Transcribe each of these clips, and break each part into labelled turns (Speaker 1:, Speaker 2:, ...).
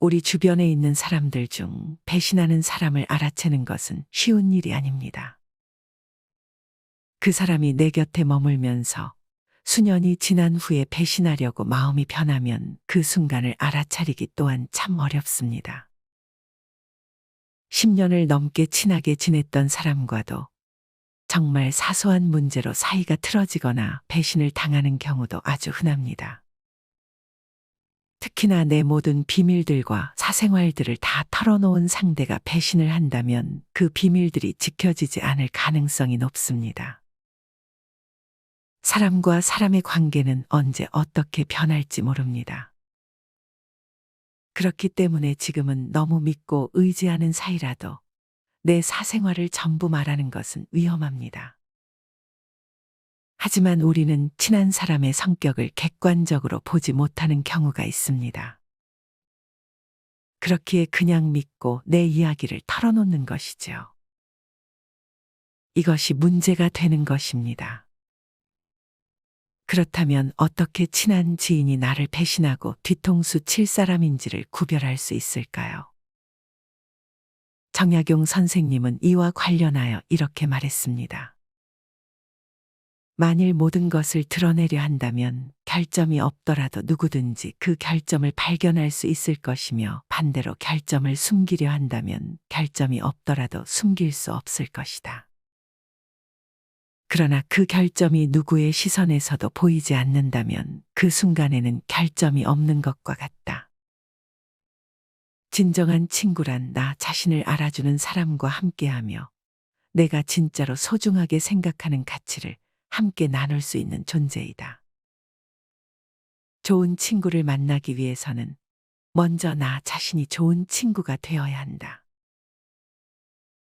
Speaker 1: 우리 주변에 있는 사람들 중 배신하는 사람을 알아채는 것은 쉬운 일이 아닙니다. 그 사람이 내 곁에 머물면서 수년이 지난 후에 배신하려고 마음이 변하면 그 순간을 알아차리기 또한 참 어렵습니다. 10년을 넘게 친하게 지냈던 사람과도 정말 사소한 문제로 사이가 틀어지거나 배신을 당하는 경우도 아주 흔합니다. 특히나 내 모든 비밀들과 사생활들을 다 털어놓은 상대가 배신을 한다면 그 비밀들이 지켜지지 않을 가능성이 높습니다. 사람과 사람의 관계는 언제 어떻게 변할지 모릅니다. 그렇기 때문에 지금은 너무 믿고 의지하는 사이라도 내 사생활을 전부 말하는 것은 위험합니다. 하지만 우리는 친한 사람의 성격을 객관적으로 보지 못하는 경우가 있습니다. 그렇기에 그냥 믿고 내 이야기를 털어놓는 것이죠. 이것이 문제가 되는 것입니다. 그렇다면 어떻게 친한 지인이 나를 배신하고 뒤통수 칠 사람인지를 구별할 수 있을까요? 정약용 선생님은 이와 관련하여 이렇게 말했습니다. 만일 모든 것을 드러내려 한다면 결점이 없더라도 누구든지 그 결점을 발견할 수 있을 것이며 반대로 결점을 숨기려 한다면 결점이 없더라도 숨길 수 없을 것이다. 그러나 그 결점이 누구의 시선에서도 보이지 않는다면 그 순간에는 결점이 없는 것과 같다. 진정한 친구란 나 자신을 알아주는 사람과 함께하며 내가 진짜로 소중하게 생각하는 가치를 함께 나눌 수 있는 존재이다. 좋은 친구를 만나기 위해서는 먼저 나 자신이 좋은 친구가 되어야 한다.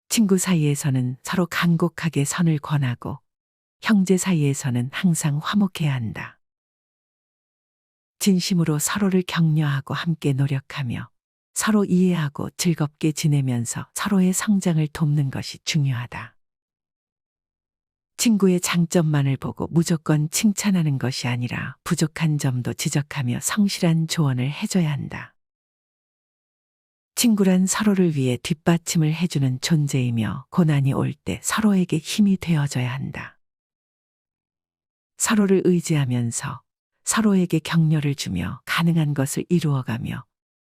Speaker 1: 친구 사이에서는 서로 간곡하게 선을 권하고 형제 사이에서는 항상 화목해야 한다. 진심으로 서로를 격려하고 함께 노력하며 서로 이해하고 즐겁게 지내면서 서로의 성장을 돕는 것이 중요하다. 친구의 장점만을 보고 무조건 칭찬하는 것이 아니라 부족한 점도 지적하며 성실한 조언을 해줘야 한다. 친구란 서로를 위해 뒷받침을 해주는 존재이며 고난이 올 때 서로에게 힘이 되어줘야 한다. 서로를 의지하면서 서로에게 격려를 주며 가능한 것을 이루어가며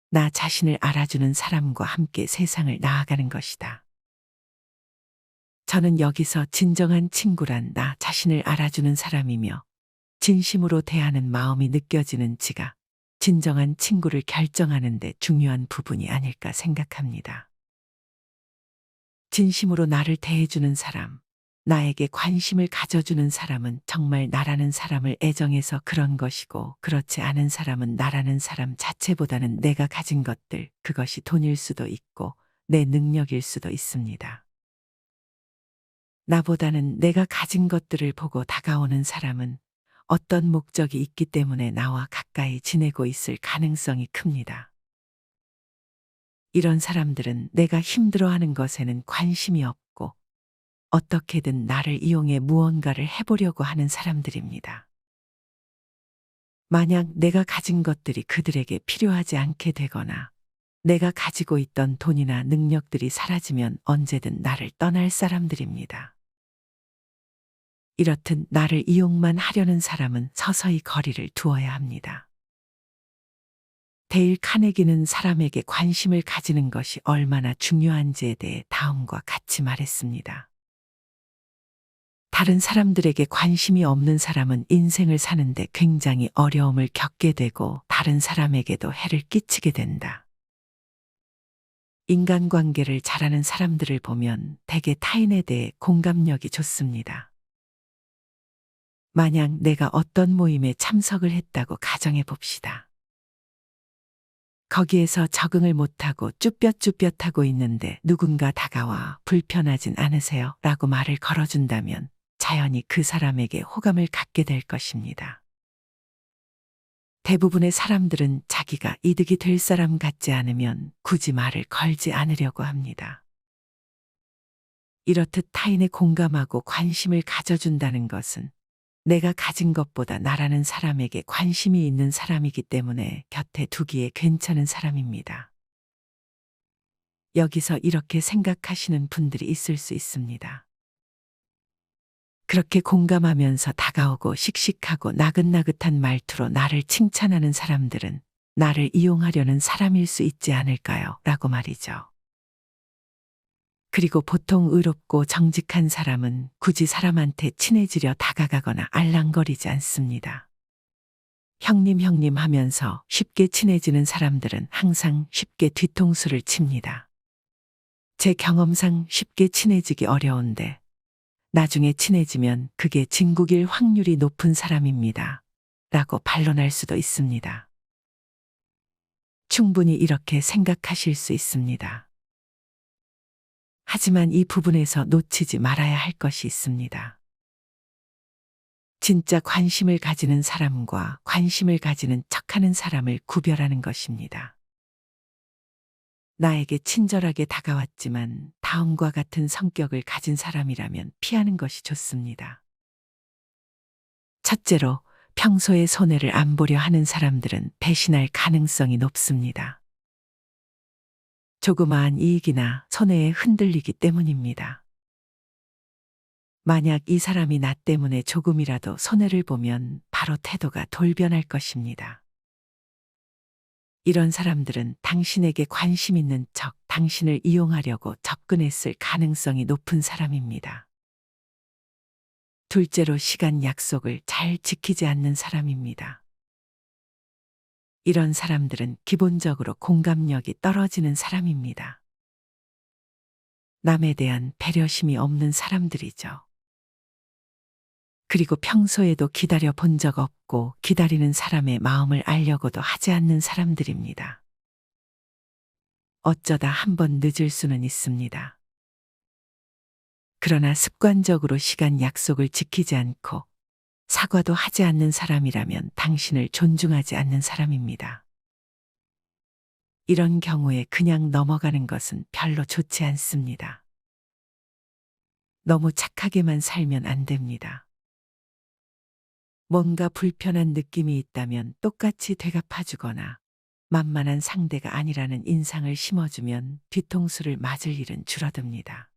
Speaker 1: 나 자신을 알아주는 사람과 함께 세상을 나아가는 것이다. 저는 여기서 진정한 친구란 나 자신을 알아주는 사람이며 진심으로 대하는 마음이 느껴지는 지가 진정한 친구를 결정하는 데 중요한 부분이 아닐까 생각합니다. 진심으로 나를 대해주는 사람, 나에게 관심을 가져주는 사람은 정말 나라는 사람을 애정해서 그런 것이고 그렇지 않은 사람은 나라는 사람 자체보다는 내가 가진 것들, 그것이 돈일 수도 있고 내 능력일 수도 있습니다. 나보다는 내가 가진 것들을 보고 다가오는 사람은 어떤 목적이 있기 때문에 나와 가까이 지내고 있을 가능성이 큽니다. 이런 사람들은 내가 힘들어하는 것에는 관심이 없고 어떻게든 나를 이용해 무언가를 해보려고 하는 사람들입니다. 만약 내가 가진 것들이 그들에게 필요하지 않게 되거나 내가 가지고 있던 돈이나 능력들이 사라지면 언제든 나를 떠날 사람들입니다. 이렇듯 나를 이용만 하려는 사람은 서서히 거리를 두어야 합니다. 데일 카네기는 사람에게 관심을 가지는 것이 얼마나 중요한지에 대해 다음과 같이 말했습니다. 다른 사람들에게 관심이 없는 사람은 인생을 사는데 굉장히 어려움을 겪게 되고 다른 사람에게도 해를 끼치게 된다. 인간관계를 잘하는 사람들을 보면 대개 타인에 대해 공감력이 좋습니다. 만약 내가 어떤 모임에 참석을 했다고 가정해 봅시다. 거기에서 적응을 못하고 쭈뼛쭈뼛하고 있는데 누군가 다가와 불편하진 않으세요? 라고 말을 걸어준다면 자연히 그 사람에게 호감을 갖게 될 것입니다. 대부분의 사람들은 자기가 이득이 될 사람 같지 않으면 굳이 말을 걸지 않으려고 합니다. 이렇듯 타인의 공감하고 관심을 가져준다는 것은 내가 가진 것보다 나라는 사람에게 관심이 있는 사람이기 때문에 곁에 두기에 괜찮은 사람입니다. 여기서 이렇게 생각하시는 분들이 있을 수 있습니다. 그렇게 공감하면서 다가오고 씩씩하고 나긋나긋한 말투로 나를 칭찬하는 사람들은 나를 이용하려는 사람일 수 있지 않을까요? 라고 말이죠. 그리고 보통 의롭고 정직한 사람은 굳이 사람한테 친해지려 다가가거나 알랑거리지 않습니다. 형님 하면서 쉽게 친해지는 사람들은 항상 쉽게 뒤통수를 칩니다. 제 경험상 쉽게 친해지기 어려운데 나중에 친해지면 그게 진국일 확률이 높은 사람입니다. 라고 반론할 수도 있습니다. 충분히 이렇게 생각하실 수 있습니다. 하지만 이 부분에서 놓치지 말아야 할 것이 있습니다. 진짜 관심을 가지는 사람과 관심을 가지는 척하는 사람을 구별하는 것입니다. 나에게 친절하게 다가왔지만 다음과 같은 성격을 가진 사람이라면 피하는 것이 좋습니다. 첫째로, 평소에 손해를 안 보려 하는 사람들은 배신할 가능성이 높습니다. 조그마한 이익이나 손해에 흔들리기 때문입니다. 만약 이 사람이 나 때문에 조금이라도 손해를 보면 바로 태도가 돌변할 것입니다. 이런 사람들은 당신에게 관심 있는 척 당신을 이용하려고 접근했을 가능성이 높은 사람입니다. 둘째로, 시간 약속을 잘 지키지 않는 사람입니다. 이런 사람들은 기본적으로 공감력이 떨어지는 사람입니다. 남에 대한 배려심이 없는 사람들이죠. 그리고 평소에도 기다려 본 적 없고 기다리는 사람의 마음을 알려고도 하지 않는 사람들입니다. 어쩌다 한번 늦을 수는 있습니다. 그러나 습관적으로 시간 약속을 지키지 않고 사과도 하지 않는 사람이라면 당신을 존중하지 않는 사람입니다. 이런 경우에 그냥 넘어가는 것은 별로 좋지 않습니다. 너무 착하게만 살면 안 됩니다. 뭔가 불편한 느낌이 있다면 똑같이 되갚아주거나 만만한 상대가 아니라는 인상을 심어주면 뒤통수를 맞을 일은 줄어듭니다.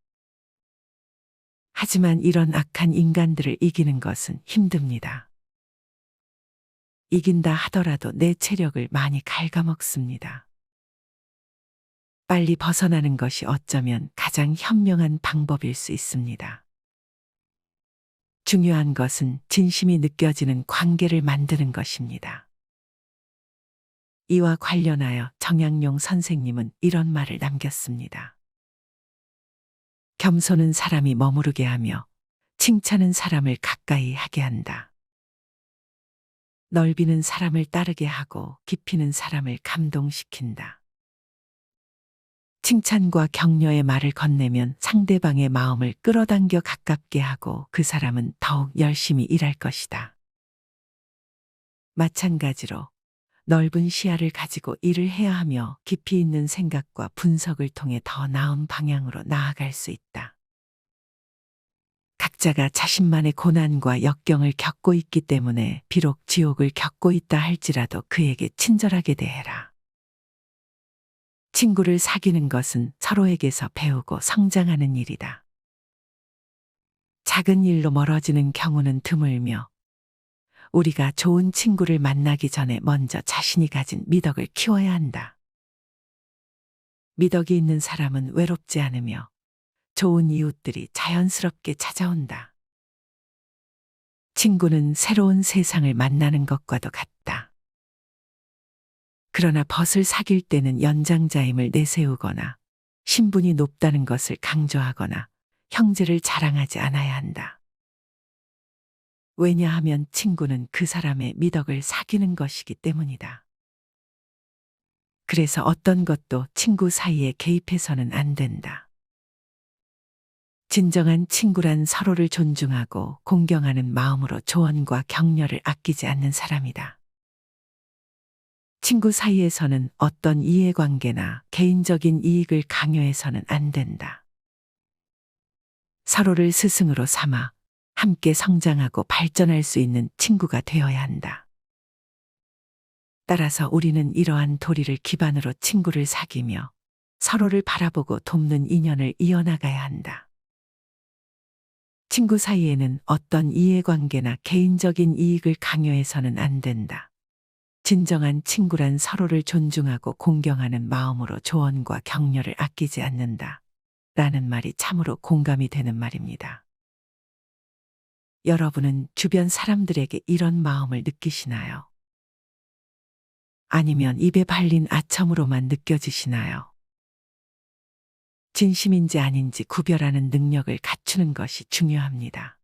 Speaker 1: 하지만 이런 악한 인간들을 이기는 것은 힘듭니다. 이긴다 하더라도 내 체력을 많이 갉아먹습니다. 빨리 벗어나는 것이 어쩌면 가장 현명한 방법일 수 있습니다. 중요한 것은 진심이 느껴지는 관계를 만드는 것입니다. 이와 관련하여 정약용 선생님은 이런 말을 남겼습니다. 겸손은 사람이 머무르게 하며 칭찬은 사람을 가까이 하게 한다. 넓이는 사람을 따르게 하고 깊이는 사람을 감동시킨다. 칭찬과 격려의 말을 건네면 상대방의 마음을 끌어당겨 가깝게 하고 그 사람은 더욱 열심히 일할 것이다. 마찬가지로 넓은 시야를 가지고 일을 해야 하며 깊이 있는 생각과 분석을 통해 더 나은 방향으로 나아갈 수 있다. 각자가 자신만의 고난과 역경을 겪고 있기 때문에 비록 지옥을 겪고 있다 할지라도 그에게 친절하게 대해라. 친구를 사귀는 것은 서로에게서 배우고 성장하는 일이다. 작은 일로 멀어지는 경우는 드물며 우리가 좋은 친구를 만나기 전에 먼저 자신이 가진 미덕을 키워야 한다. 미덕이 있는 사람은 외롭지 않으며 좋은 이웃들이 자연스럽게 찾아온다. 친구는 새로운 세상을 만나는 것과도 같다. 그러나 벗을 사귈 때는 연장자임을 내세우거나 신분이 높다는 것을 강조하거나 형제를 자랑하지 않아야 한다. 왜냐하면 친구는 그 사람의 미덕을 사귀는 것이기 때문이다. 그래서 어떤 것도 친구 사이에 개입해서는 안 된다. 진정한 친구란 서로를 존중하고 공경하는 마음으로 조언과 격려를 아끼지 않는 사람이다. 친구 사이에서는 어떤 이해관계나 개인적인 이익을 강요해서는 안 된다. 서로를 스승으로 삼아 함께 성장하고 발전할 수 있는 친구가 되어야 한다. 따라서 우리는 이러한 도리를 기반으로 친구를 사귀며 서로를 바라보고 돕는 인연을 이어나가야 한다. 친구 사이에는 어떤 이해관계나 개인적인 이익을 강요해서는 안 된다. 진정한 친구란 서로를 존중하고 공경하는 마음으로 조언과 격려를 아끼지 않는다. 라는 말이 참으로 공감이 되는 말입니다. 여러분은 주변 사람들에게 이런 마음을 느끼시나요? 아니면 입에 발린 아첨으로만 느껴지시나요? 진심인지 아닌지 구별하는 능력을 갖추는 것이 중요합니다.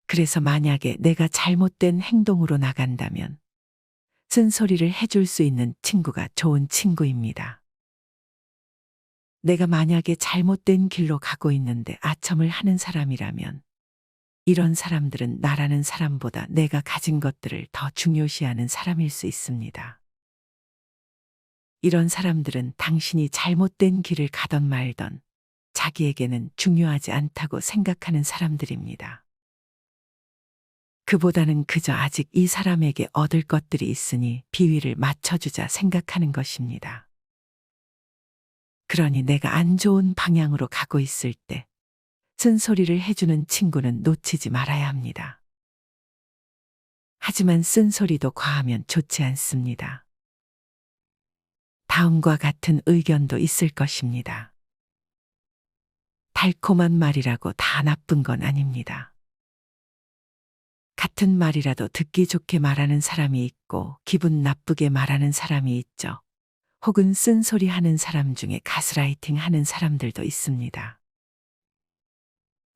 Speaker 1: 그래서 만약에 내가 잘못된 행동으로 나간다면 쓴소리를 해줄 수 있는 친구가 좋은 친구입니다. 내가 만약에 잘못된 길로 가고 있는데 아첨을 하는 사람이라면 이런 사람들은 나라는 사람보다 내가 가진 것들을 더 중요시하는 사람일 수 있습니다. 이런 사람들은 당신이 잘못된 길을 가던 말던 자기에게는 중요하지 않다고 생각하는 사람들입니다. 그보다는 그저 아직 이 사람에게 얻을 것들이 있으니 비위를 맞춰주자 생각하는 것입니다. 그러니 내가 안 좋은 방향으로 가고 있을 때 쓴소리를 해주는 친구는 놓치지 말아야 합니다. 하지만 쓴소리도 과하면 좋지 않습니다. 다음과 같은 의견도 있을 것입니다. 달콤한 말이라고 다 나쁜 건 아닙니다. 같은 말이라도 듣기 좋게 말하는 사람이 있고 기분 나쁘게 말하는 사람이 있죠. 혹은 쓴소리 하는 사람 중에 가스라이팅 하는 사람들도 있습니다.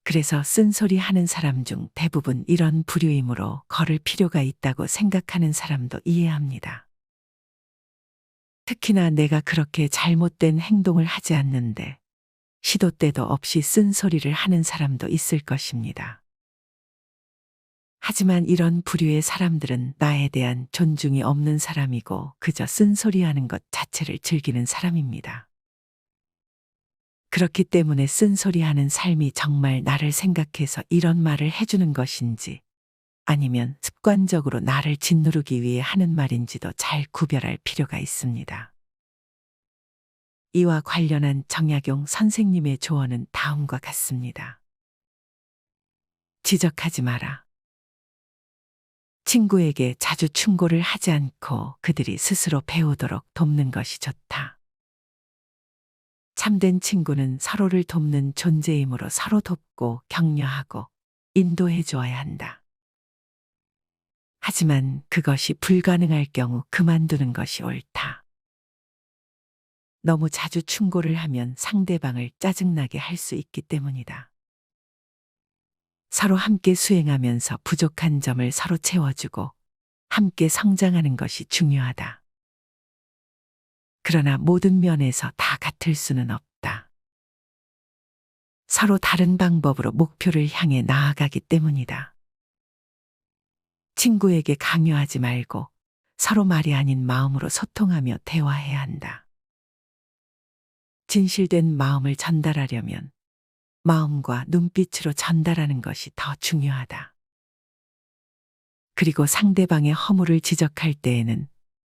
Speaker 1: 그래서 쓴소리 하는 사람 중 대부분 이런 부류이므로 걸을 필요가 있다고 생각하는 사람도 이해합니다. 특히나 내가 그렇게 잘못된 행동을 하지 않는데 시도 때도 없이 쓴소리를 하는 사람도 있을 것입니다. 하지만 이런 부류의 사람들은 나에 대한 존중이 없는 사람이고 그저 쓴소리하는 것 자체를 즐기는 사람입니다. 그렇기 때문에 쓴소리하는 삶이 정말 나를 생각해서 이런 말을 해주는 것인지 아니면 습관적으로 나를 짓누르기 위해 하는 말인지도 잘 구별할 필요가 있습니다. 이와 관련한 정약용 선생님의 조언은 다음과 같습니다. 지적하지 마라. 친구에게 자주 충고를 하지 않고 그들이 스스로 배우도록 돕는 것이 좋다. 참된 친구는 서로를 돕는 존재이므로 서로 돕고 격려하고 인도해 주어야 한다. 하지만 그것이 불가능할 경우 그만두는 것이 옳다. 너무 자주 충고를 하면 상대방을 짜증나게 할 수 있기 때문이다. 서로 함께 수행하면서 부족한 점을 서로 채워주고 함께 성장하는 것이 중요하다. 그러나 모든 면에서 다 같을 수는 없다. 서로 다른 방법으로 목표를 향해 나아가기 때문이다. 친구에게 강요하지 말고 서로 말이 아닌 마음으로 소통하며 대화해야 한다. 진실된 마음을 전달하려면 마음과 눈빛으로 전달하는 것이 더 중요하다. 그리고 상대방의 허물을 지적할 때에는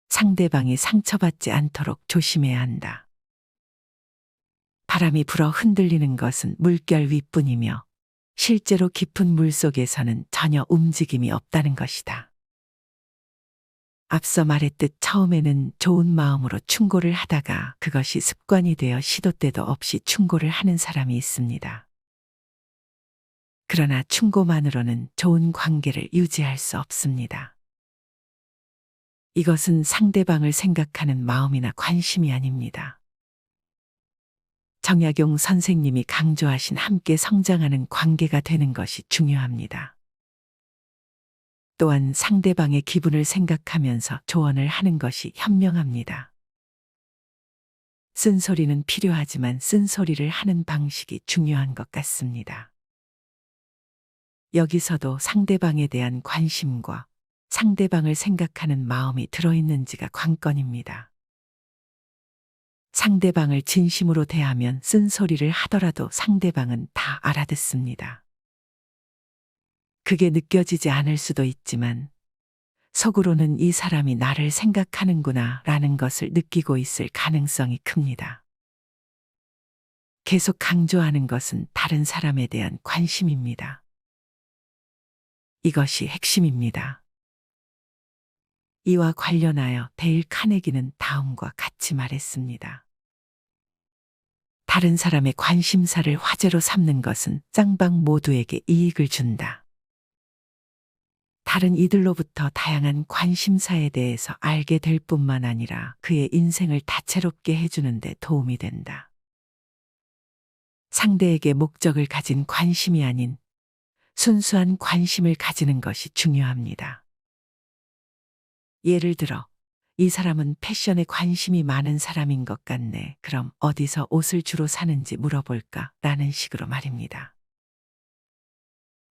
Speaker 1: 상대방이 상처받지 않도록 조심해야 한다. 바람이 불어 흔들리는 것은 물결 위뿐이며 실제로 깊은 물 속에서는 전혀 움직임이 없다는 것이다. 앞서 말했듯 처음에는 좋은 마음으로 충고를 하다가 그것이 습관이 되어 시도 때도 없이 충고를 하는 사람이 있습니다. 그러나 충고만으로는 좋은 관계를 유지할 수 없습니다. 이것은 상대방을 생각하는 마음이나 관심이 아닙니다. 정약용 선생님이 강조하신 함께 성장하는 관계가 되는 것이 중요합니다. 또한 상대방의 기분을 생각하면서 조언을 하는 것이 현명합니다. 쓴소리는 필요하지만 쓴소리를 하는 방식이 중요한 것 같습니다. 여기서도 상대방에 대한 관심과 상대방을 생각하는 마음이 들어있는지가 관건입니다. 상대방을 진심으로 대하면 쓴소리를 하더라도 상대방은 다 알아듣습니다. 그게 느껴지지 않을 수도 있지만 속으로는 이 사람이 나를 생각하는구나 라는 것을 느끼고 있을 가능성이 큽니다. 계속 강조하는 것은 다른 사람에 대한 관심입니다. 이것이 핵심입니다. 이와 관련하여 데일 카네기는 다음과 같이 말했습니다. 다른 사람의 관심사를 화제로 삼는 것은 쌍방 모두에게 이익을 준다. 다른 이들로부터 다양한 관심사에 대해서 알게 될 뿐만 아니라 그의 인생을 다채롭게 해주는 데 도움이 된다. 상대에게 목적을 가진 관심이 아닌 순수한 관심을 가지는 것이 중요합니다. 예를 들어, 이 사람은 패션에 관심이 많은 사람인 것 같네. 그럼 어디서 옷을 주로 사는지 물어볼까? 라는 식으로 말입니다.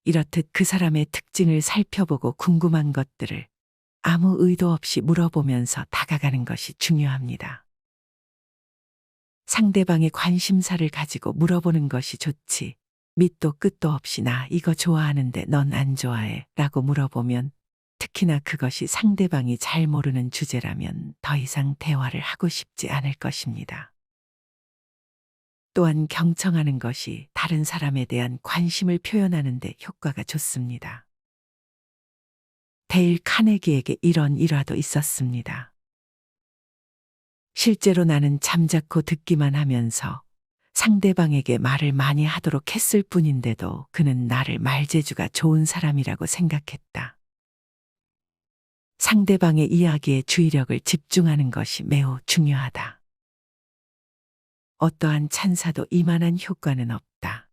Speaker 1: 이렇듯 그 사람의 특징을 살펴보고 궁금한 것들을 아무 의도 없이 물어보면서 다가가는 것이 중요합니다. 상대방의 관심사를 가지고 물어보는 것이 좋지. 밑도 끝도 없이 나 이거 좋아하는데 넌 안 좋아해 라고 물어보면, 특히나 그것이 상대방이 잘 모르는 주제라면 더 이상 대화를 하고 싶지 않을 것입니다. 또한 경청하는 것이 다른 사람에 대한 관심을 표현하는 데 효과가 좋습니다. 데일 카네기에게 이런 일화도 있었습니다. 실제로 나는 잠자코 듣기만 하면서 상대방에게 말을 많이 하도록 했을 뿐인데도 그는 나를 말재주가 좋은 사람이라고 생각했다. 상대방의 이야기에 주의력을 집중하는 것이 매우 중요하다. 어떠한 찬사도 이만한 효과는 없다.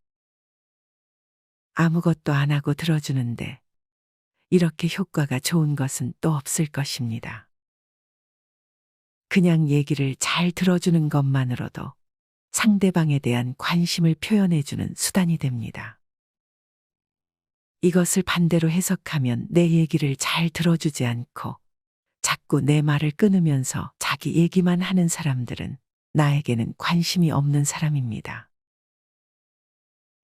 Speaker 1: 아무것도 안 하고 들어주는데 이렇게 효과가 좋은 것은 또 없을 것입니다. 그냥 얘기를 잘 들어주는 것만으로도 상대방에 대한 관심을 표현해주는 수단이 됩니다. 이것을 반대로 해석하면 내 얘기를 잘 들어주지 않고 자꾸 내 말을 끊으면서 자기 얘기만 하는 사람들은 나에게는 관심이 없는 사람입니다.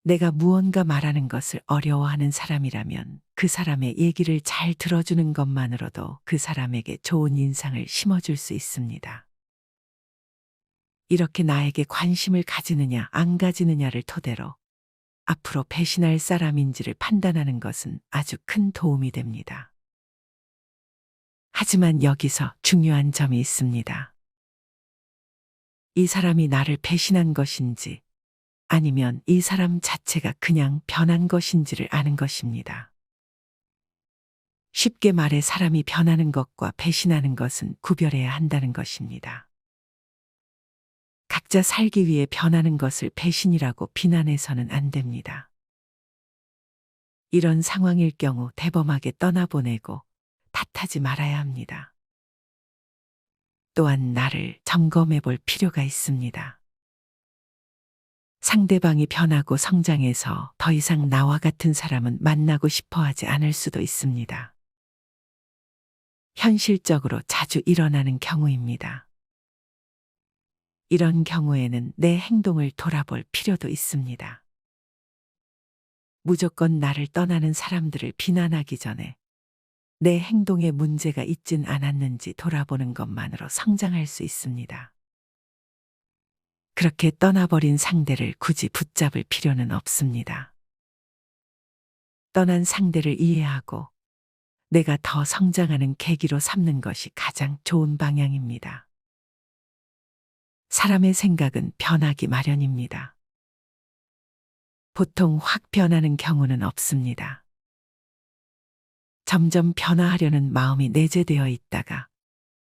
Speaker 1: 내가 무언가 말하는 것을 어려워하는 사람이라면 그 사람의 얘기를 잘 들어주는 것만으로도 그 사람에게 좋은 인상을 심어줄 수 있습니다. 이렇게 나에게 관심을 가지느냐 안 가지느냐를 토대로 앞으로 배신할 사람인지를 판단하는 것은 아주 큰 도움이 됩니다. 하지만 여기서 중요한 점이 있습니다. 이 사람이 나를 배신한 것인지 아니면 이 사람 자체가 그냥 변한 것인지를 아는 것입니다. 쉽게 말해 사람이 변하는 것과 배신하는 것은 구별해야 한다는 것입니다. 각자 살기 위해 변하는 것을 배신이라고 비난해서는 안 됩니다. 이런 상황일 경우 대범하게 떠나보내고 탓하지 말아야 합니다. 또한 나를 점검해 볼 필요가 있습니다. 상대방이 변하고 성장해서 더 이상 나와 같은 사람은 만나고 싶어 하지 않을 수도 있습니다. 현실적으로 자주 일어나는 경우입니다. 이런 경우에는 내 행동을 돌아볼 필요도 있습니다. 무조건 나를 떠나는 사람들을 비난하기 전에 내 행동에 문제가 있진 않았는지 돌아보는 것만으로 성장할 수 있습니다. 그렇게 떠나버린 상대를 굳이 붙잡을 필요는 없습니다. 떠난 상대를 이해하고 내가 더 성장하는 계기로 삼는 것이 가장 좋은 방향입니다. 사람의 생각은 변하기 마련입니다. 보통 확 변하는 경우는 없습니다. 점점 변화하려는 마음이 내재되어 있다가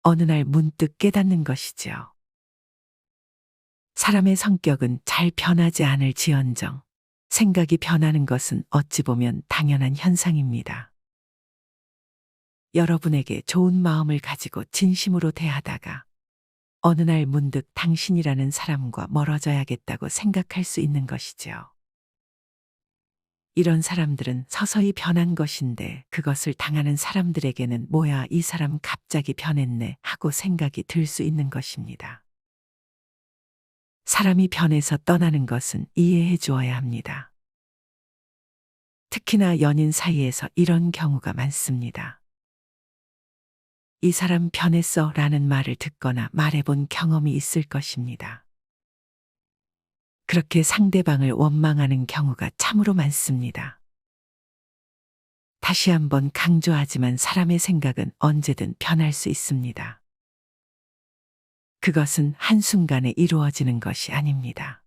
Speaker 1: 어느 날 문득 깨닫는 것이지요. 사람의 성격은 잘 변하지 않을 지언정 생각이 변하는 것은 어찌 보면 당연한 현상입니다. 여러분에게 좋은 마음을 가지고 진심으로 대하다가 어느 날 문득 당신이라는 사람과 멀어져야겠다고 생각할 수 있는 것이지요. 이런 사람들은 서서히 변한 것인데 그것을 당하는 사람들에게는 뭐야 이 사람 갑자기 변했네 하고 생각이 들 수 있는 것입니다. 사람이 변해서 떠나는 것은 이해해 주어야 합니다. 특히나 연인 사이에서 이런 경우가 많습니다. 이 사람 변했어 라는 말을 듣거나 말해본 경험이 있을 것입니다. 그렇게 상대방을 원망하는 경우가 참으로 많습니다. 다시 한번 강조하지만 사람의 생각은 언제든 변할 수 있습니다. 그것은 한순간에 이루어지는 것이 아닙니다.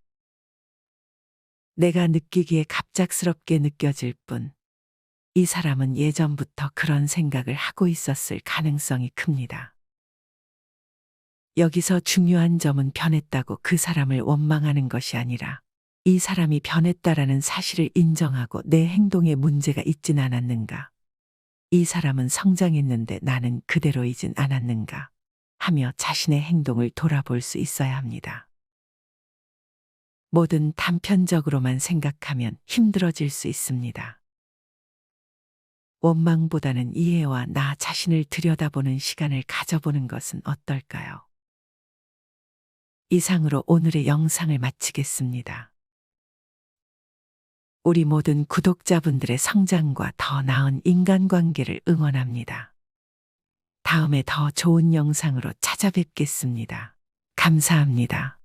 Speaker 1: 내가 느끼기에 갑작스럽게 느껴질 뿐, 이 사람은 예전부터 그런 생각을 하고 있었을 가능성이 큽니다. 여기서 중요한 점은 변했다고 그 사람을 원망하는 것이 아니라 이 사람이 변했다라는 사실을 인정하고 내 행동에 문제가 있진 않았는가, 이 사람은 성장했는데 나는 그대로이진 않았는가 하며 자신의 행동을 돌아볼 수 있어야 합니다. 뭐든 단편적으로만 생각하면 힘들어질 수 있습니다. 원망보다는 이해와 나 자신을 들여다보는 시간을 가져보는 것은 어떨까요? 이상으로 오늘의 영상을 마치겠습니다. 우리 모든 구독자분들의 성장과 더 나은 인간관계를 응원합니다. 다음에 더 좋은 영상으로 찾아뵙겠습니다. 감사합니다.